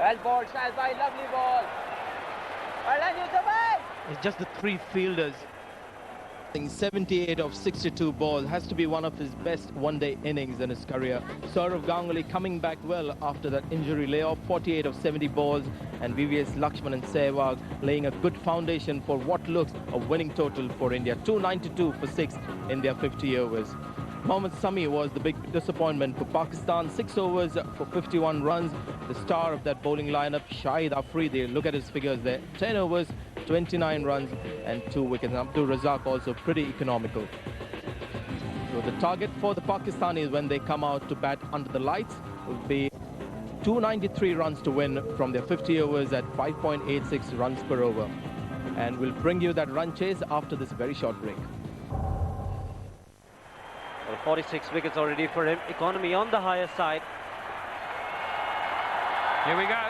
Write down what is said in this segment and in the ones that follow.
Well bowled, Shahbaz, lovely ball. Well done, Yusuf. It's just the three fielders. 78 of 62 balls has to be one of his best one-day innings in his career. Saurav Ganguly coming back well after that injury layoff. 48 of 70 balls, and VVS Lakshman and Sehwag laying a good foundation for what looks a winning total for India. 292 for 6 in their 50 overs. Mohammad Sami was the big disappointment for Pakistan. 6 overs for 51 runs. The star of that bowling lineup, Shahid Afridi, look at his figures there. 10 overs, 29 runs and 2 wickets. And Abdul Razak also pretty economical. So the target for the Pakistanis when they come out to bat under the lights will be 293 runs to win from their 50 overs at 5.86 runs per over. And we'll bring you that run chase after this very short break. Well, 46 wickets already for him. Economy on the higher side. Here we go.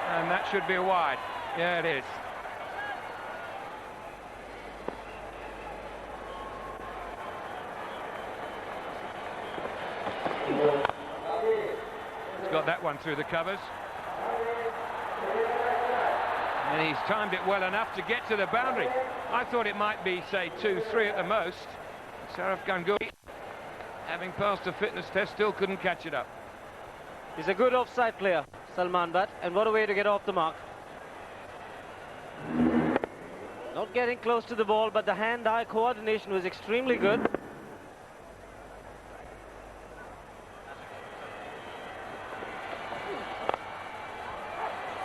And that should be a wide. Yeah, it is. He's got that one through the covers. And he's timed it well enough to get to the boundary. I thought it might be, say, 2-3 at the most. Saurav Ganguly, having passed a fitness test, still couldn't catch it up. He's a good offside player, Salman Butt, and what a way to get off the mark. Not getting close to the ball, but the hand-eye coordination was extremely good.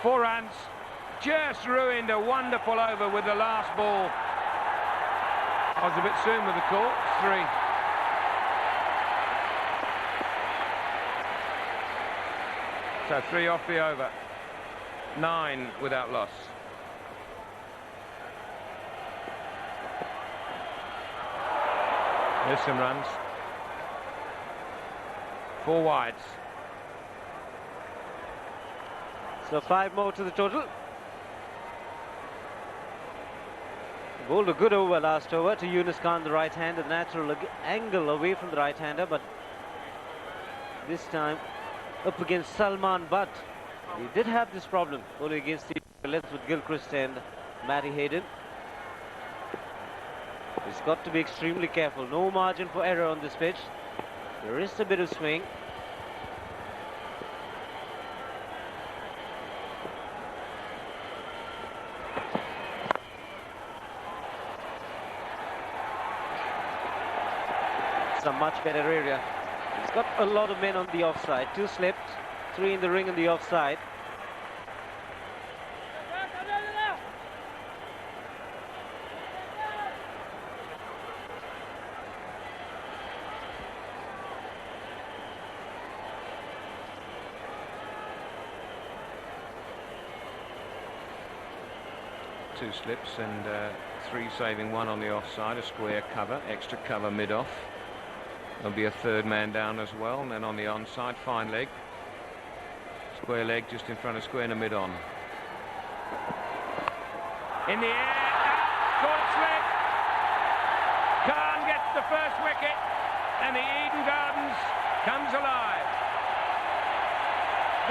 Four runs. Just ruined a wonderful over with the last ball. I was a bit soon with the call. 3. So 3 off the over. 9 without loss. There's some runs. 4 wides. So 5 more to the total. Bowled a good over last over to Yunus Khan, the right-hander, natural angle away from the right-hander, but this time up against Salman Butt. He did have this problem bowling against the left with Gilchrist and Matty Hayden. He's got to be extremely careful. No margin for error on this pitch. There is a bit of swing. A much better area. He's got a lot of men on the offside. 2 slipped, 3 in the ring on the offside. Two slips and 3 saving, 1 on the offside, a square cover, extra cover mid-off. There'll be a 3rd man down as well, and then on the onside, fine leg. Square leg just in front of square and a mid-on. In the air, caught slip. Khan gets the first wicket, and the Eden Gardens comes alive.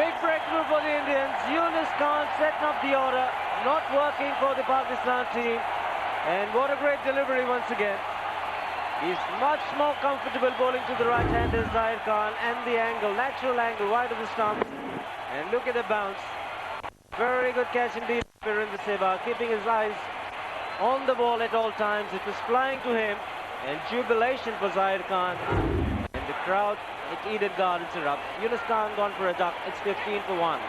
Big breakthrough for the Indians. Yunus Khan setting up the order, not working for the Pakistan team. And what a great delivery once again. He's much more comfortable bowling to the right-hander Zahir Khan, and the angle, natural angle, wide of the stumps. And look at the bounce. Very good catch indeed for Virendra Sehwag, keeping his eyes on the ball at all times. It was flying to him, and jubilation for Zahir Khan. And the crowd at Eden Gardens erupt. Yunus Khan gone for a duck. It's 15 for 1.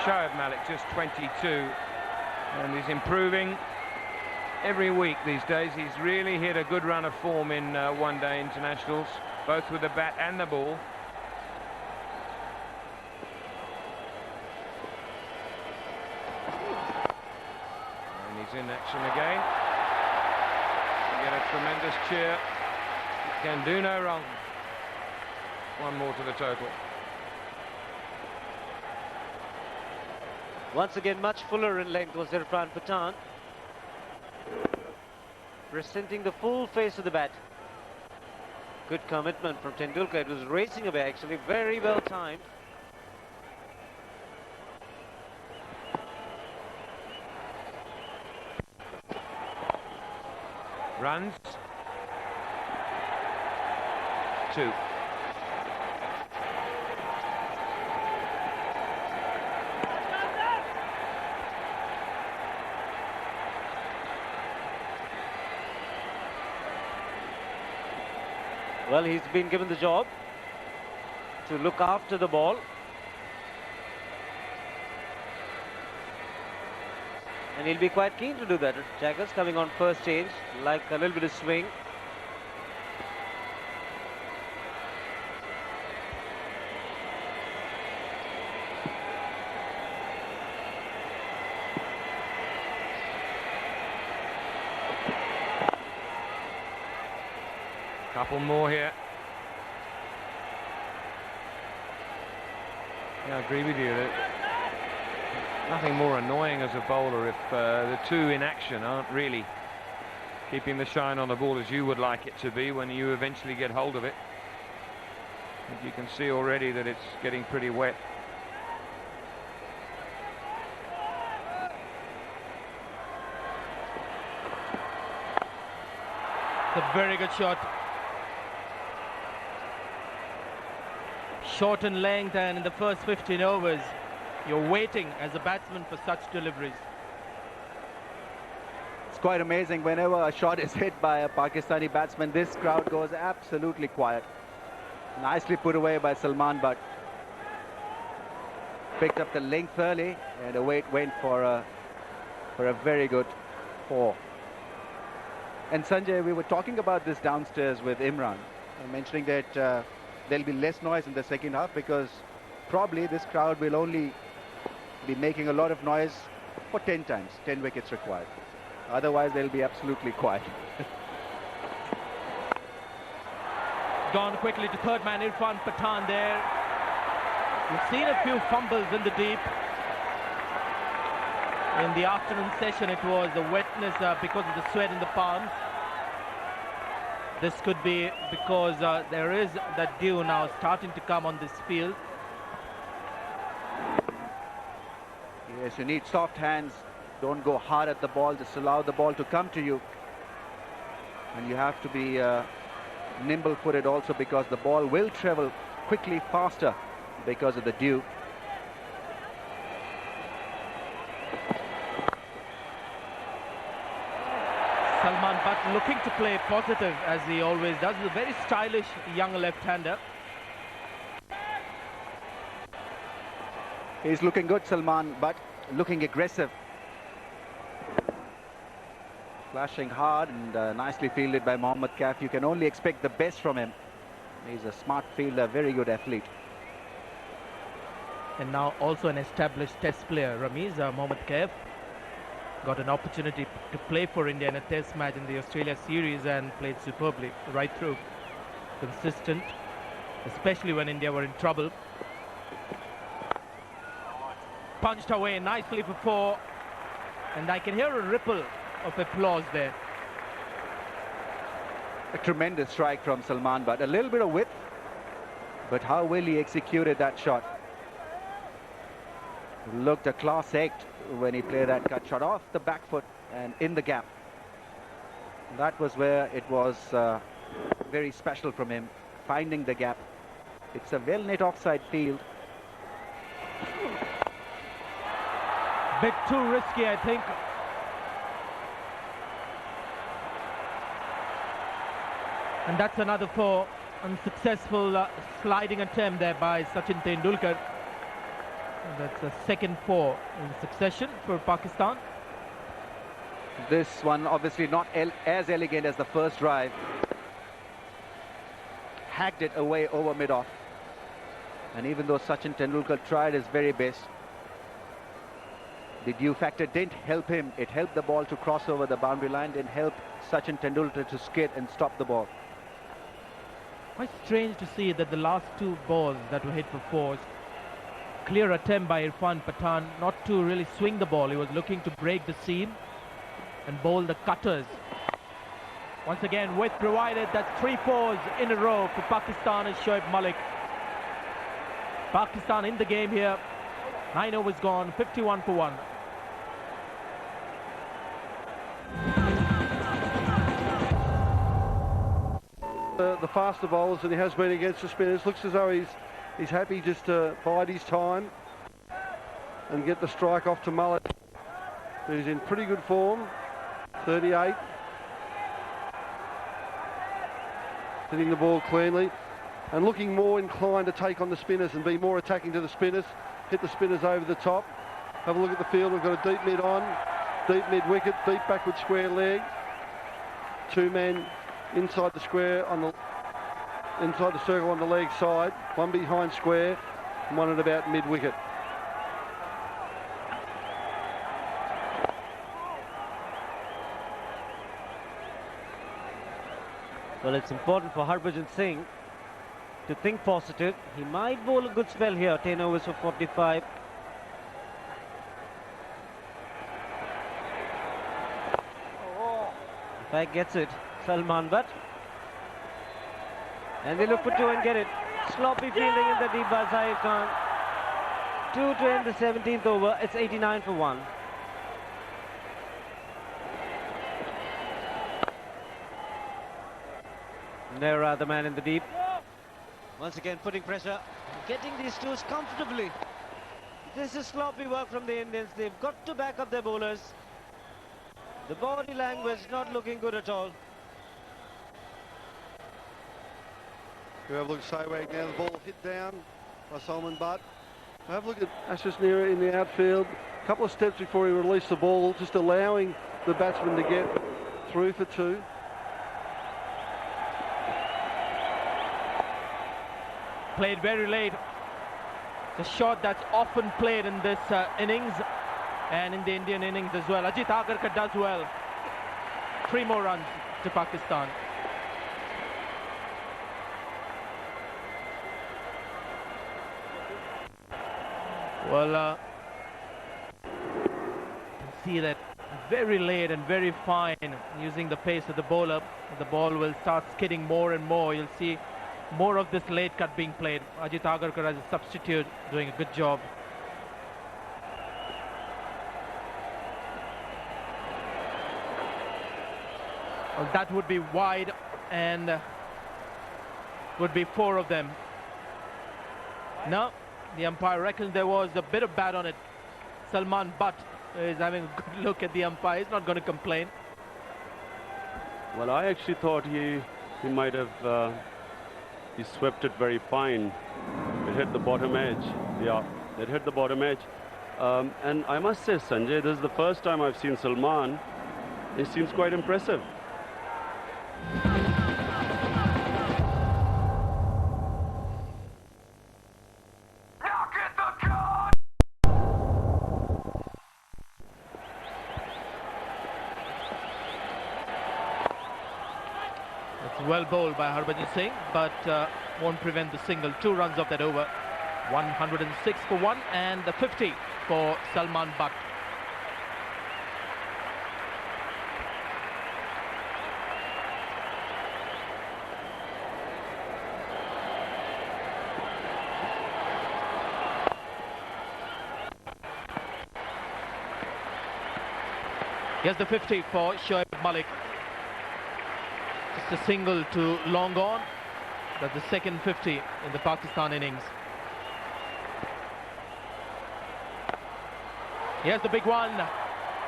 Shoaib Malik just 22, and he's improving every week these days. He's really hit a good run of form in one-day internationals, both with the bat and the ball. And he's in action again. You get a tremendous cheer. Can do no wrong. 1 more to the total. Once again, much fuller in length was Irfan Pathan, presenting the full face of the bat. Good commitment from Tendulkar. It was racing away, actually. Very well timed. Runs. 2. Well, he's been given the job to look after the ball. And he'll be quite keen to do that. Jaggers coming on first change, like a little bit of swing. Couple more here. Yeah, I agree with you. Nothing more annoying as a bowler if the two in action aren't really keeping the shine on the ball as you would like it to be when you eventually get hold of it. You can see already that it's getting pretty wet. It's a very good shot. Short in length, and in the first 15 overs, you're waiting as a batsman for such deliveries. It's quite amazing. Whenever a shot is hit by a Pakistani batsman, this crowd goes absolutely quiet. Nicely put away by Salman, but picked up the length early, and away it went for a very good 4. And Sanjay, we were talking about this downstairs with Imran, mentioning that there'll be less noise in the second half because probably this crowd will only be making a lot of noise for 10 times, 10 wickets required. Otherwise, they'll be absolutely quiet. Gone quickly to third man, Irfan Pathan there. We've seen a few fumbles in the deep. In the afternoon session, it was the wetness because of the sweat in the palms. This could be because there is that dew now starting to come on this field. Yes, you need soft hands. Don't go hard at the ball. Just allow the ball to come to you. And you have to be nimble-footed also because the ball will travel quickly faster because of the dew. Salman Butt looking to play positive as he always does. He's a very stylish young left-hander. He's looking good, Salman, but looking aggressive. Flashing hard and nicely fielded by Mohammad Kaif. You can only expect the best from him. He's a smart fielder, very good athlete. And now also an established test player, Ramiz Mohammad Kaif. Got an opportunity to play for India in a test match in the Australia series and played superbly right through. Consistent, especially when India were in trouble. Punched away nicely for 4. And I can hear a ripple of applause there. A tremendous strike from Salman, but a little bit of width. But how well he executed that shot. Looked a class act when he played that cut shot off the back foot and in the gap. That was where it was very special from him, finding the gap. It's a well-knit offside field. Bit too risky, I think. And that's another 4. Unsuccessful sliding attempt there by Sachin Tendulkar. That's a second 4 in succession for Pakistan. This one obviously not as elegant as the first drive. Hacked it away over mid-off. And even though Sachin Tendulkar tried his very best, the dew factor didn't help him. It helped the ball to cross over the boundary line, didn't help Sachin Tendulkar to skid and stop the ball. Quite strange to see that the last 2 balls that were hit for 4s, clear attempt by Irfan Pathan not to really swing the ball. He was looking to break the seam and bowl the cutters. Once again, with provided that's 3 fours in a row for Pakistan and Shoaib Malik. Pakistan in the game here. 9 overs gone, 51 for 1. The faster bowlers than he has been against the spinners. Looks as though he's happy just to bide his time and get the strike off to Malik, who's in pretty good form. 38. Hitting the ball cleanly and looking more inclined to take on the spinners and be more attacking to the spinners. Hit the spinners over the top. Have a look at the field. We've got a deep mid on, deep mid wicket, deep backward square leg. 2 men inside the square on the inside the circle on the leg side. 1 behind square and 1 at about mid wicket. Well, it's important for Harbhajan Singh to think positive. He might bowl a good spell here, 10 overs for 45. In fact, gets it, Salman Butt. And they look for 2 and get it. Sloppy fielding in the deep by Zahir Khan. 2 to end the 17th over. It's 89 for 1. Nehra, the man in the deep. Once again putting pressure, getting these twos comfortably. This is sloppy work from the Indians. They've got to back up their bowlers. The body language not looking good at all. We have a look at Sehwag now. The ball hit down by Salman Butt. Have a look at Ashish Nehra in the outfield. A couple of steps before he released the ball, just allowing the batsman to get through for 2. Played very late. The shot that's often played in this innings and in the Indian innings as well. Ajit Agarkar does well. 3 more runs to Pakistan. Well, you can see that very late and very fine using the pace of the bowler. The ball will start skidding more and more. You'll see more of this late cut being played. Ajit Agarkar as a substitute doing a good job. Well, that would be wide and would be 4 of them. No, the umpire reckons there was a bit of bat on it. Salman Butt is having a good look at the umpire. He's not going to complain. Well, I actually thought he might have he swept it very fine. It hit the bottom edge. Yeah, it hit the bottom edge. And I must say, Sanjay, this is the first time I've seen Salman. He seems quite impressive. Well bowled by Harbhajan Singh, but won't prevent the single. 2 runs of that over. 106 for 1 and the 50 for Salman Butt. Here's the 50 for Shoaib Malik. Just a single to long on. That's the second 50 in the Pakistan innings. Here's the big one.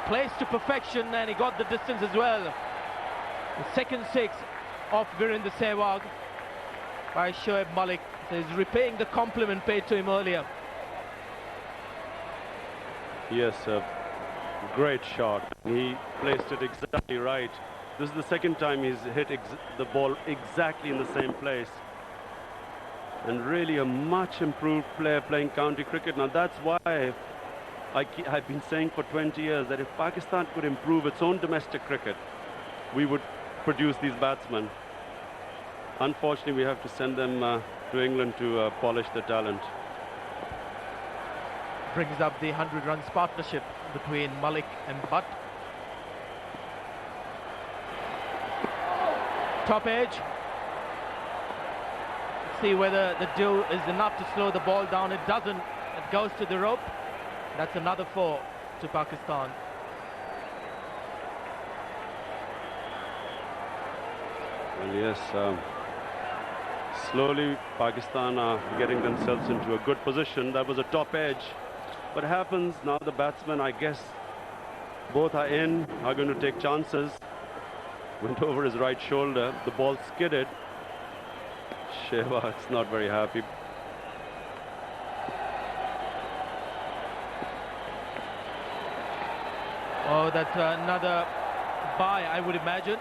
Placed to perfection and he got the distance as well. The second 6 of Virendra Sehwag by Shoaib Malik. So he's repaying the compliment paid to him earlier. Yes, a great shot. He placed it exactly right. This is the second time he's hit the ball exactly in the same place. And really a much improved player playing county cricket. Now that's why I've been saying for 20 years that if Pakistan could improve its own domestic cricket, we would produce these batsmen. Unfortunately, we have to send them to England to polish their talent. Brings up the 100 runs partnership between Malik and Butt. Top edge. See whether the dew is enough to slow the ball down. It doesn't. It goes to the rope. That's another 4 to Pakistan. Well, yes, slowly Pakistan are getting themselves into a good position. That was a top edge. What happens now, the batsmen, I guess, both are going to take chances. Went over his right shoulder. The ball skidded. Sehwag's not very happy. Oh, that's another bye, I would imagine.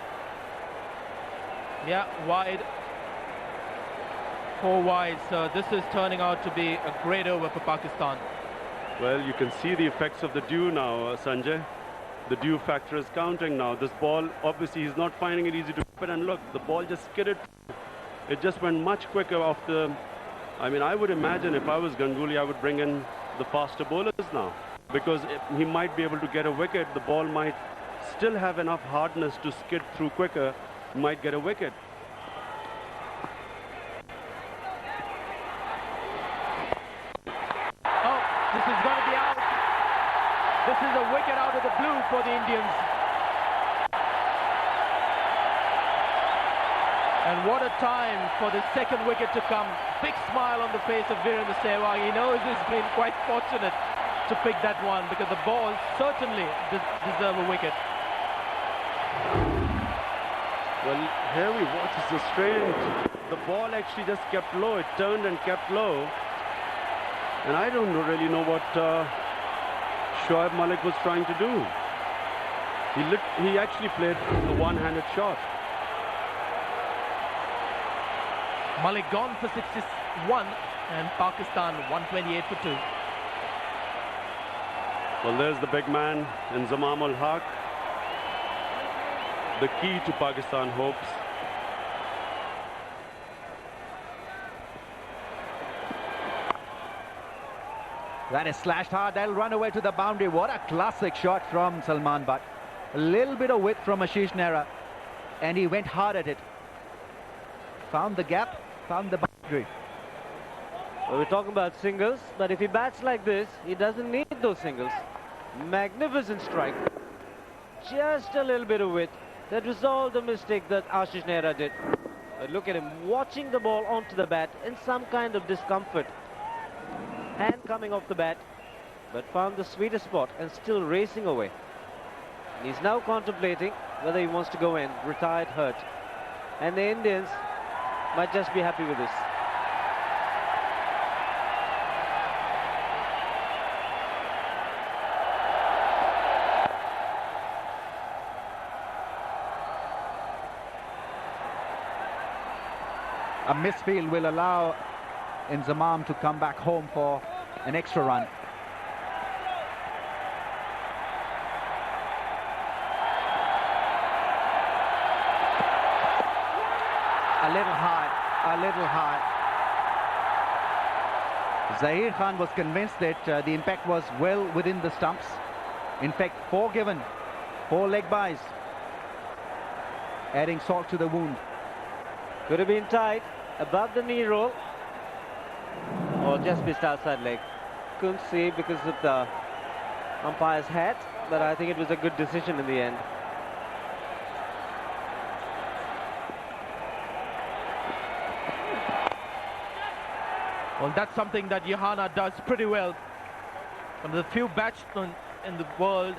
Yeah, wide. 4 wide. So this is turning out to be a great over for Pakistan. Well, you can see the effects of the dew now, Sanjay. The dew factor is counting now. This ball, obviously, he's not finding it easy to put. And look, the ball just skidded. It just went much quicker off the... I mean, I would imagine if I was Ganguly, I would bring in the faster bowlers now. Because he might be able to get a wicket. The ball might still have enough hardness to skid through quicker. Might get a wicket. Oh, this is going to be out. This is a wicket out of the blue for the Indians. And what a time for the second wicket to come. Big smile on the face of Virendra Sehwag. He knows he's been quite fortunate to pick that one because the ball certainly deserve a wicket. Well, here we watch this strange. The ball actually just kept low. It turned and kept low. And I don't really know what Shoaib Malik was trying to do. He actually played the one-handed shot. Malik gone for 61 and Pakistan 128 for 2. Well, there's the big man in Zamam ul Haq. The key to Pakistan hopes. That is slashed hard. That'll run away to the boundary. What a classic shot from Salman Butt. A little bit of width from Ashish Nehra, and he went hard at it. Found the gap, found the boundary. Well, we're talking about singles, but if he bats like this, he doesn't need those singles. Magnificent strike. Just a little bit of width. That was all the mistake that Ashish Nehra did. But look at him watching the ball onto the bat in some kind of discomfort. Hand coming off the bat, but found the sweetest spot and still racing away. He's now contemplating whether he wants to go in, retired hurt. And the Indians might just be happy with this. A misfield will allow Inzamam to come back home for an extra run. A little high, a little high. Zahir Khan was convinced that the impact was well within the stumps. In fact, 4 given, 4 leg byes, adding salt to the wound. Could have been tight above the knee roll or just missed outside leg. Couldn't see because of the umpire's hat, but I think it was a good decision in the end. Well, that's something that Johanna does pretty well. One of the few batsmen in the world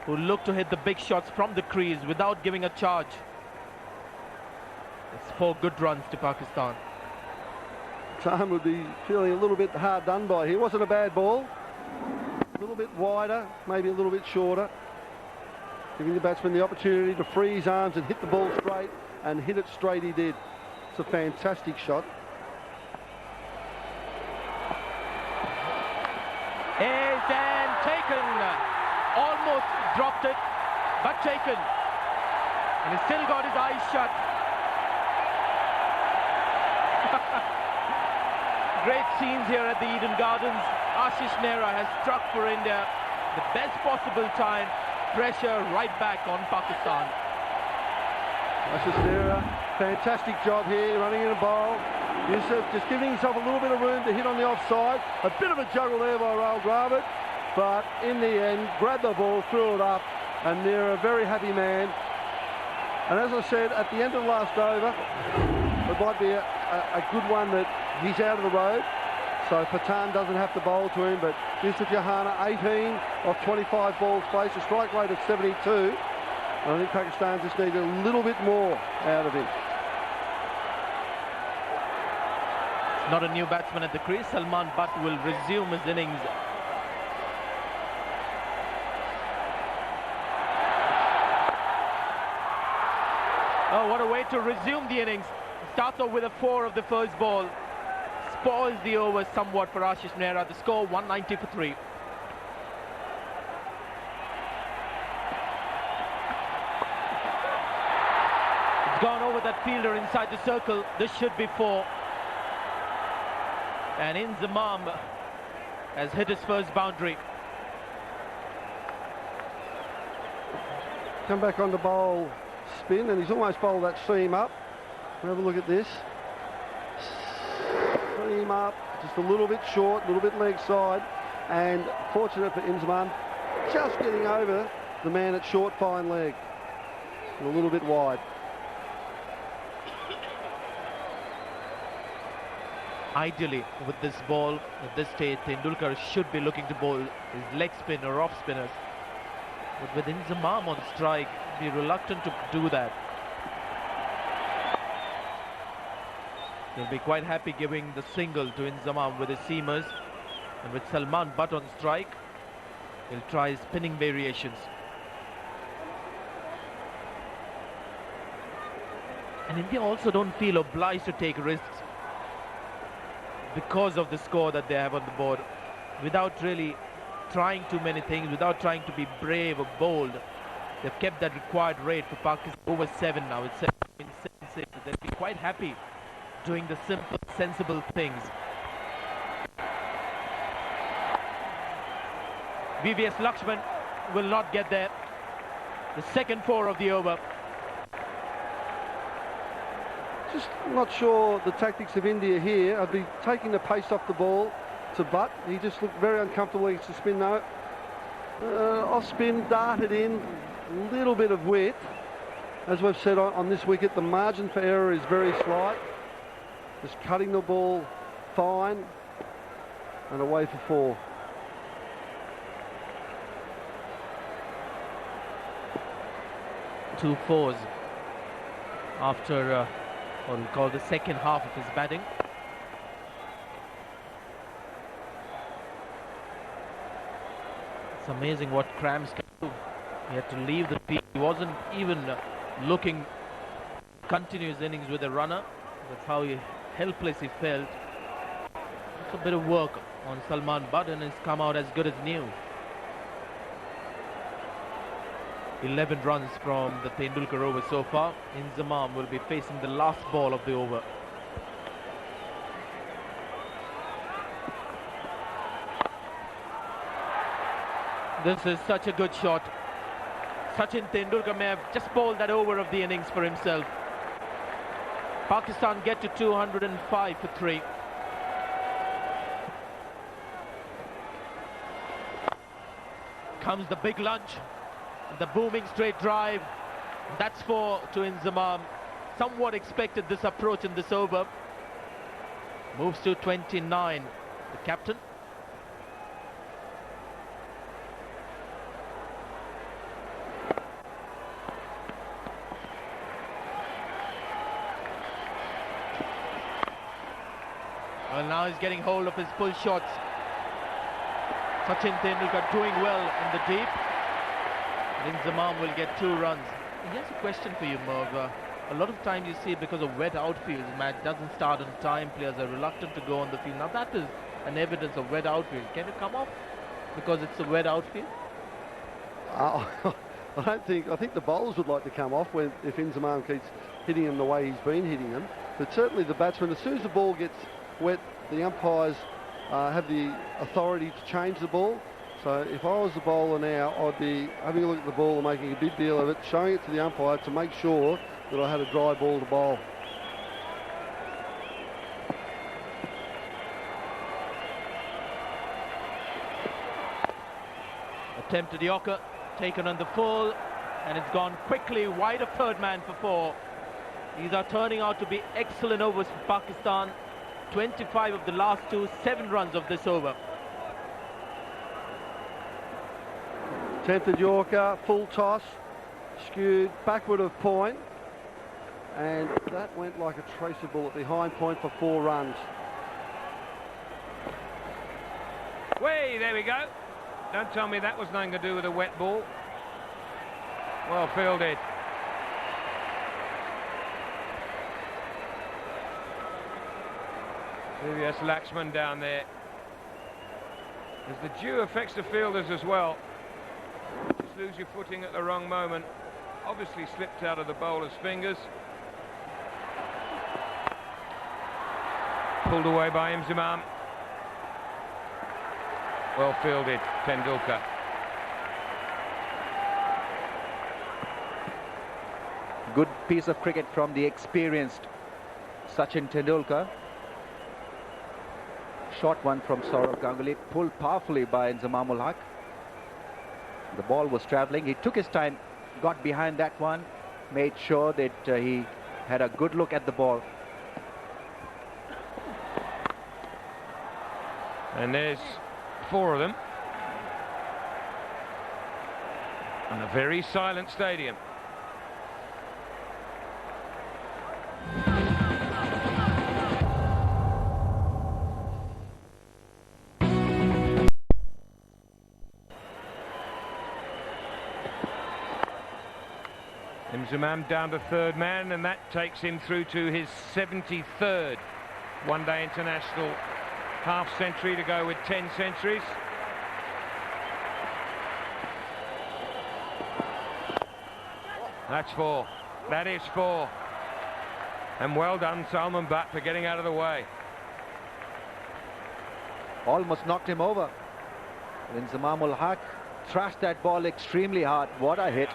who look to hit the big shots from the crease without giving a charge. It's 4 good runs to Pakistan. Time would be feeling a little bit hard done by here. Wasn't a bad ball. A little bit wider, maybe a little bit shorter. Giving the batsman the opportunity to free his arms and hit the ball straight, and hit it straight he did. It's a fantastic shot. Is and taken. Almost dropped it, but taken. And he's still got his eyes shut. Great scenes here at the Eden Gardens. Ashish Nehra has struck for India the best possible time. Pressure right back on Pakistan. Ashish Nehra Fantastic job here, running in a bowl. Yusuf just giving himself a little bit of room to hit on the offside. A bit of a juggle there by Raul Gravitt, but in the end, grabbed the ball, threw it up, and they're a very happy man. And as I said, at the end of the last over, it might be a good one that he's out of the road, so Patan doesn't have to bowl to him, but Yusuf Johanna, 18 of 25 balls placed, a strike rate of 72. And I think Pakistan just need a little bit more out of him. Not a new batsman at the crease. Salman Butt will resume his innings. Oh, what a way to resume the innings. Starts off with a 4 of the first ball. Spoils the over somewhat for Ashish Nehra. The score 190 for 3. It's gone over that fielder inside the circle. This should be 4. And Inzamam has hit his first boundary. Come back on the bowl spin, and he's almost bowled that seam up. Have a look at this. Seam up, just a little bit short, a little bit leg side, and fortunate for Inzamam, just getting over the man at short fine leg. And a little bit wide. Ideally, with this ball at this stage, Tendulkar should be looking to bowl his leg spin or off spinners. But with Inzamam on strike, be reluctant to do that. He'll be quite happy giving the single to Inzamam with his seamers. And with Salman Butt on strike, he'll try spinning variations. And India also don't feel obliged to take risks because of the score that they have on the board, without really trying too many things, without trying to be brave or bold. They've kept that required rate for Pakistan over 7 now. It's 7.76. They'll be quite happy doing the simple, sensible things. VVS Lakshman will not get there. The second 4 of the over. Just not sure the tactics of India here. I'd be taking the pace off the ball to Butt. He just looked very uncomfortable against the spin though. Off spin, darted in, a little bit of width. As we've said on this wicket, the margin for error is very slight. Just cutting the ball fine and away for 4. Two 4s after what we call the second half of his batting. It's amazing what Krams can do. He had to leave the field. He wasn't even looking to continue his innings with a runner. That's how helpless he felt. It's a bit of work on Salman Butt, and he's come out as good as new. 11 runs from the Tendulkar over so far. Inzamam will be facing the last ball of the over. This is such a good shot. Sachin Tendulkar may have just bowled that over of the innings for himself. Pakistan get to 205 for 3. Comes the big lunge. The booming straight drive. That's 4 to Inzamam. Somewhat expected this approach in this over. Moves to 29. The captain. Well, now he's getting hold of his pull shots. Sachin Tendulkar doing well in the deep. Inzamam will get 2 runs. Here's a question for you, Merv. A lot of times you see because of wet outfields, the match doesn't start on time, players are reluctant to go on the field. Now that is an evidence of wet outfield. Can it come off because it's a wet outfield? I think the bowlers would like to come off if Inzamam keeps hitting them the way he's been hitting them. But certainly the batsman, as soon as the ball gets wet, the umpires have the authority to change the ball. So if I was the bowler now, I'd be having a look at the ball and making a big deal of it, showing it to the umpire to make sure that I had a dry ball to bowl. Attempted Yorker, taken on the full, and it's gone quickly wide of third man for 4. These are turning out to be excellent overs for Pakistan. 25 of the last 2, 7 runs of this over. Attempted Yorker, full toss, skewed backward of point, and that went like a tracer ball at behind point for 4 runs. Way, there we go. Don't tell me that was nothing to do with a wet ball. Well fielded. Yes, Lakshman down there. As the dew affects the fielders as well. Just lose your footing at the wrong moment. Obviously slipped out of the bowler's fingers. Pulled away by Imzimam. Well fielded, Tendulkar. Good piece of cricket from the experienced Sachin Tendulkar. Short one from Saurav Ganguly, pulled powerfully by Inzamam-ul Haq. The ball was travelling. He took his time, got behind that one, made sure that he had a good look at the ball. And there's 4 of them. And a very silent stadium. Imzimam down to third man, and that takes him through to his 73rd one-day international half-century to go with 10 centuries. That's 4. That is 4. And well done, Salman Butt, for getting out of the way. Almost knocked him over. Inzamam-ul Haq thrashed that ball extremely hard. What a hit.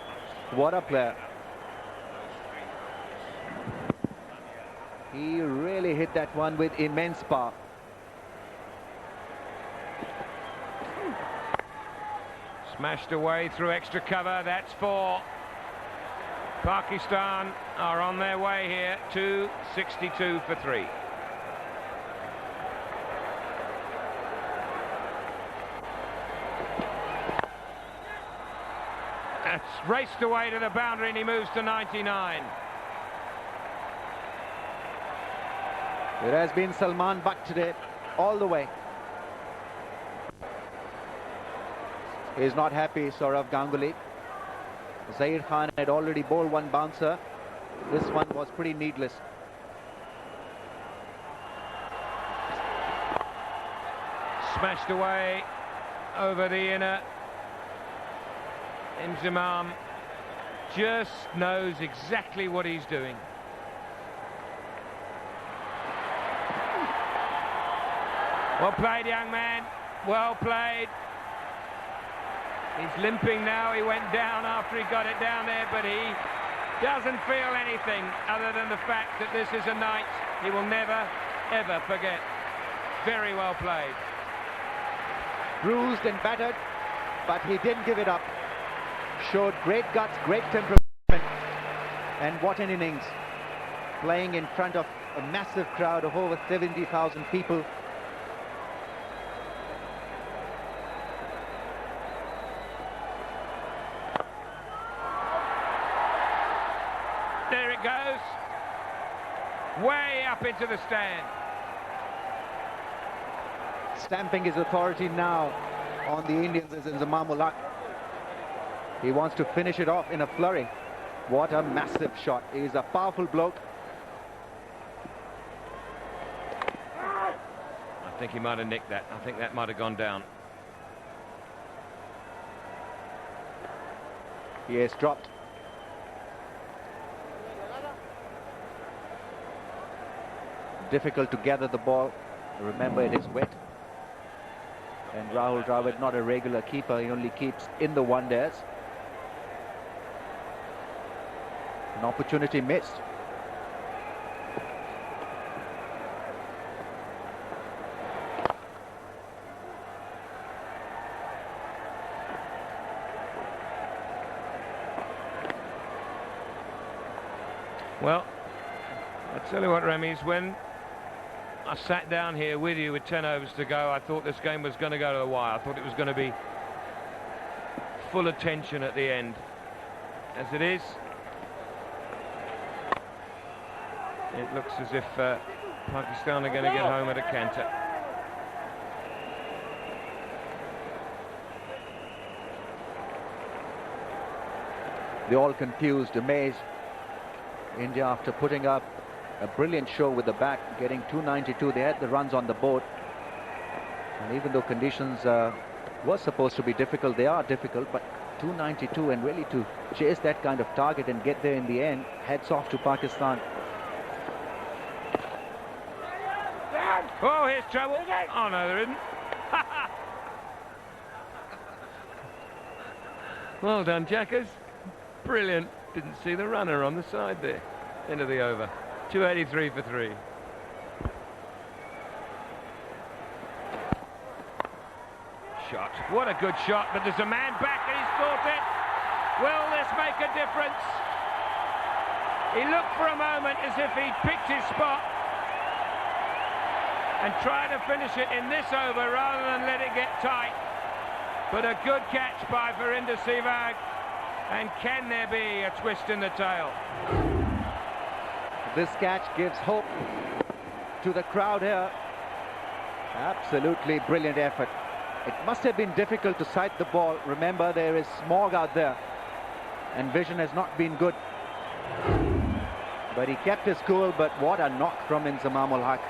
What a player. He really hit that one with immense power. Smashed away through extra cover. That's 4. Pakistan are on their way here to 62 for 3. That's raced away to the boundary, and he moves to 99. It has been Salman Butt today, all the way. He's not happy, Saurav Ganguly. Zair Khan had already bowled one bouncer. This one was pretty needless. Smashed away over the inner. Imzimam just knows exactly what he's doing. Well played, young man. Well played. He's limping now. He went down after he got it down there, but he doesn't feel anything other than the fact that this is a night he will never, ever forget. Very well played. Bruised and battered, but he didn't give it up. Showed great guts, great temperament, and what an innings. Playing in front of a massive crowd of over 70,000 people. There it goes. Way up into the stand. Stamping his authority now on the Indians is Inzamam-ul Haq. He wants to finish it off in a flurry. What a massive shot. He's a powerful bloke. I think he might have nicked that. I think that might have gone down. He has dropped. Difficult to gather the ball. Remember, it is wet. And Rahul Dravid, not a regular keeper. He only keeps in the one-days. An opportunity missed. Well, I tell you what, Remis, when I sat down here with you with 10 overs to go, I thought this game was going to go to the wire. I thought it was going to be full of tension at the end. As it is, it looks as if Pakistan are going to get home at a canter. They're all confused, amazed. India, after putting up a brilliant show with the bat, getting 292, they had the runs on the board. And even though conditions were supposed to be difficult, they are difficult, but 292, and really to chase that kind of target and get there in the end, heads off to Pakistan. Oh, here's trouble. Oh, no, there isn't. Well done, Jackers. Brilliant. Didn't see the runner on the side there. End of the over. 283 for 3. Shot. What a good shot, but there's a man back and he's caught it. Will this make a difference? He looked for a moment as if he'd picked his spot and tried to finish it in this over rather than let it get tight. But a good catch by Virender Sehwag. And can there be a twist in the tail? This catch gives hope to the crowd here. Absolutely brilliant effort. It must have been difficult to sight the ball. Remember, there is smog out there and vision has not been good. But he kept his cool. But what a knock from Inzamam ul Haq.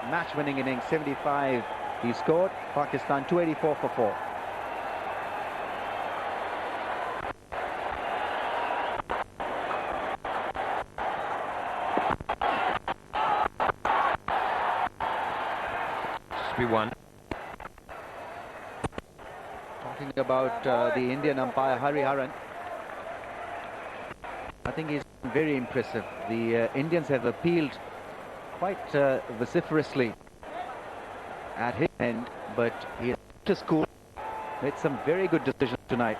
Match-winning innings, 75 he scored. Pakistan 284 for 4. Be one. Talking about the Indian umpire Hari Haran, I think he's very impressive. The Indians have appealed quite vociferously at his end, but he has kept his cool, made some very good decisions tonight.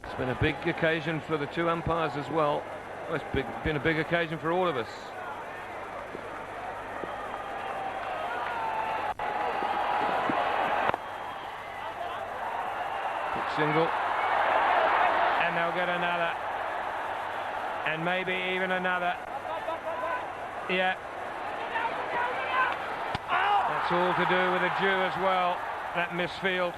It's been a big occasion for the two umpires as well. Well, it's been a big occasion for all of us. Quick single. And they'll get another. And maybe even another. Yeah. That's all to do with a Jew as well, that misfield.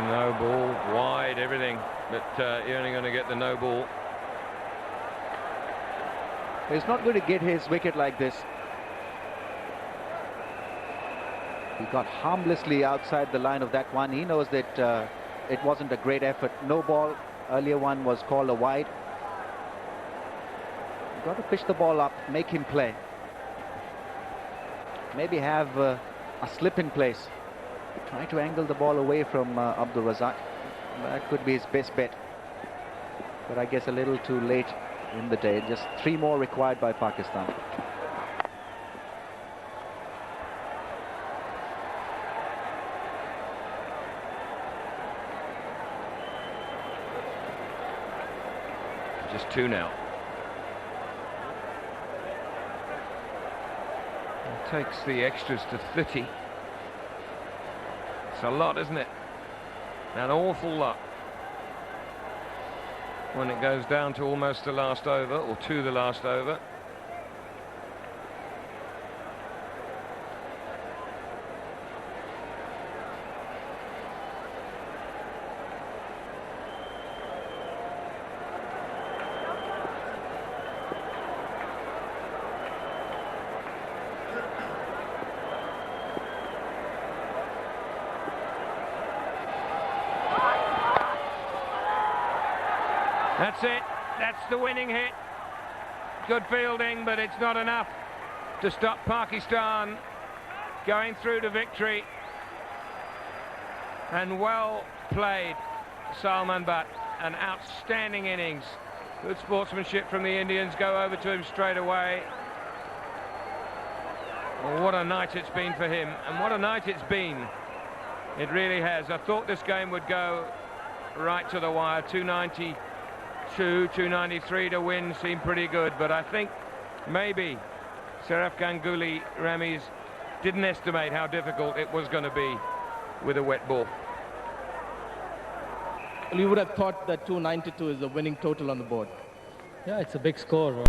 No ball, wide, everything, but you're only going to get the no ball. He's not going to get his wicket like this. He got harmlessly outside the line of that one. He knows that it wasn't a great effort. No ball, earlier one was called a wide. You've got to pitch the ball up, make him play. Maybe have a slip in place. Try to angle the ball away from Abdul Razak. That could be his best bet. But I guess a little too late in the day. Just 3 more required by Pakistan. Just 2 now. It takes the extras to 30. It's a lot, isn't it? An awful lot. When it goes down to almost the last over, or to the last over. That's it. That's the winning hit. Good fielding, but it's not enough to stop Pakistan going through to victory. And well played, Salman Butt. An outstanding innings. Good sportsmanship from the Indians. Go over to him straight away. Well, what a night it's been for him, and what a night it's been. It really has. I thought this game would go right to the wire. 292, 293 to win seemed pretty good, but I think maybe Saraf Ganguly, Ramiz, didn't estimate how difficult it was going to be with a wet ball. You would have thought that 292 is the winning total on the board. Yeah, it's a big score.